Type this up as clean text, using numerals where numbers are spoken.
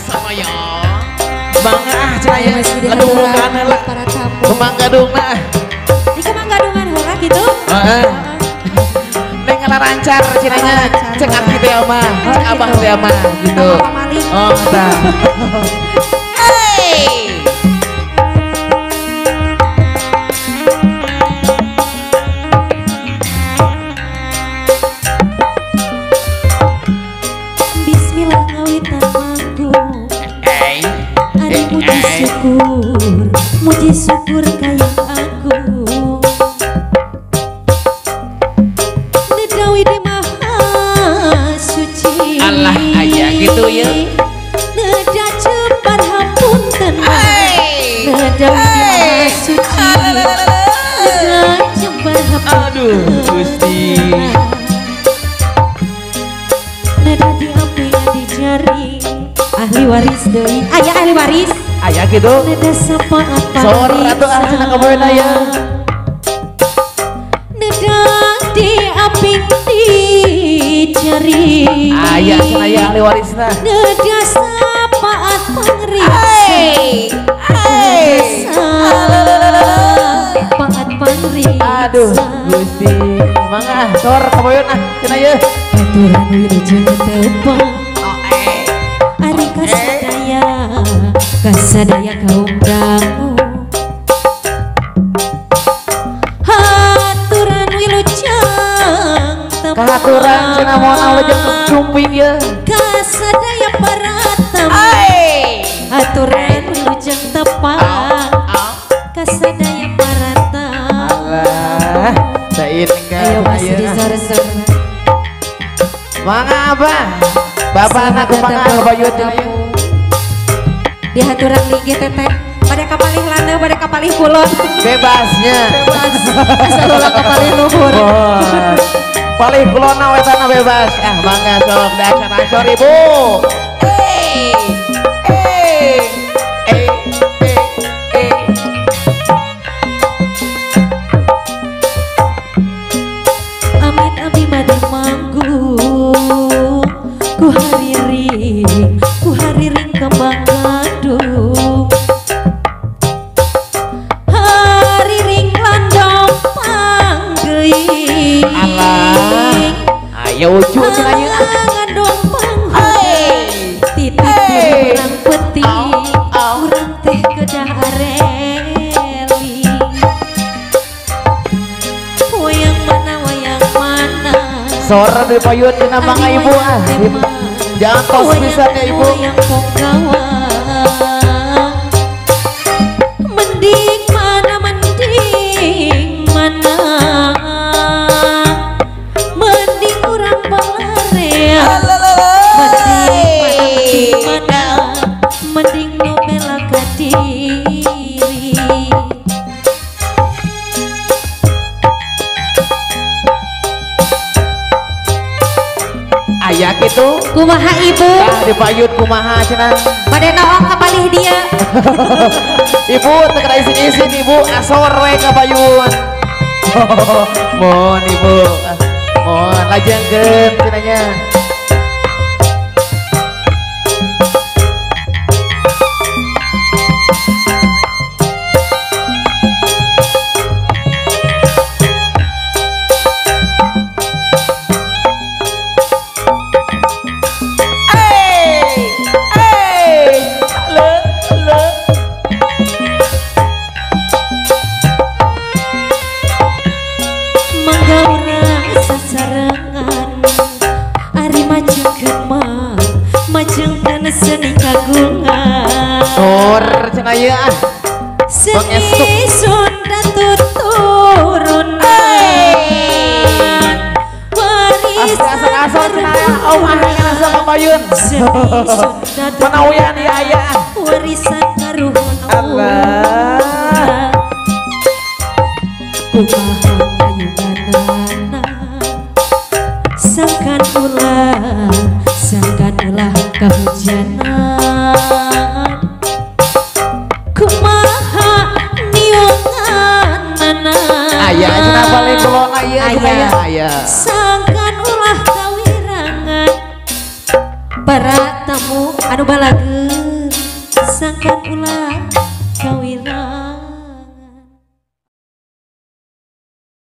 sama ya. Bangga caya aduh kana lah. Kemanggadung mah. Di Kemanggadungan heula gitu. Heeh. Neng ngarancar cenanya cek abdi teh mah, cek abah teh mah gitu. Oh, tah. Hey. Bismillah ngawitan mangku. Ari muji syukur kaya aku. Nedawi di maha suci. Allah aya gitu ya. Neda cepat hapunten. Neda di maha suci. Neda cepat hapunten. Aduh Gusti. Neda diambil di jari. Ahli waris deui. Aya ahli waris. Aya gitu. Neda sapa apa? Sor atuh cenah kabaweun aya. Neda diaping di jari. Aya cenah aya ahli warisna. Neda sapaat pangriksa. Sapaat pangriksa. Aduh Gusti. Mangga sor kabaweun cenah ye. Aturan wilujeng tepang. Ari kasadaya kaum dangu. Haturan wilujeng tepang. Kahaturan cenah moal awajeng cumping ye. Kasadaya para tamu. Haturan wilujeng tepang. Kasadaya para tamu. Alah, sain Ayo masih disor-sor. Mangga abah. Bapak anak kumaha kabayut cenah ye. Di haturan ligi teteh pada kapalih lana pada kapalih kulon Bebasnya. bebas asal ulah kapalih luhur. Palih kulonna wetana bebas. Mangga sok dasar asor ibu. Amin abi madu manggung ku hariring kembang gadung. Hariring landong panggeuing. Ayo ucu cenah ye. Ngandong panggeuing. Titip urang peuting. Urang teh kedah areling. Wayang mana Sor di payun cenah mangga ibu Jangan tos bisa ya ibu. Wayang ponggawa mending mana mending urang balarea. Mending mana mending nu bela ka diri. Aya gitu. Kumaha ibu? Tah dipayun kumaha cenah. Bade naon kapalih dia? Ibu teu kada isin-isin ibu asor we ka payun. Mohon ibu. Mohon lajengkeun cenah nya. Seni kagungan Sor cenah ye seni Sunda turunan waris asal cenah omah langsung ka payun. Seni Sunda Panawian di aya. Warisan karuhun Allah. Kumaha ayunganana sangkan ulah kehujanan. Kumaha niunganana Aya cenah balik kulona ieu aya. Sangkan ulah kawirangan para tamu anu balageun sampan ulah kawirang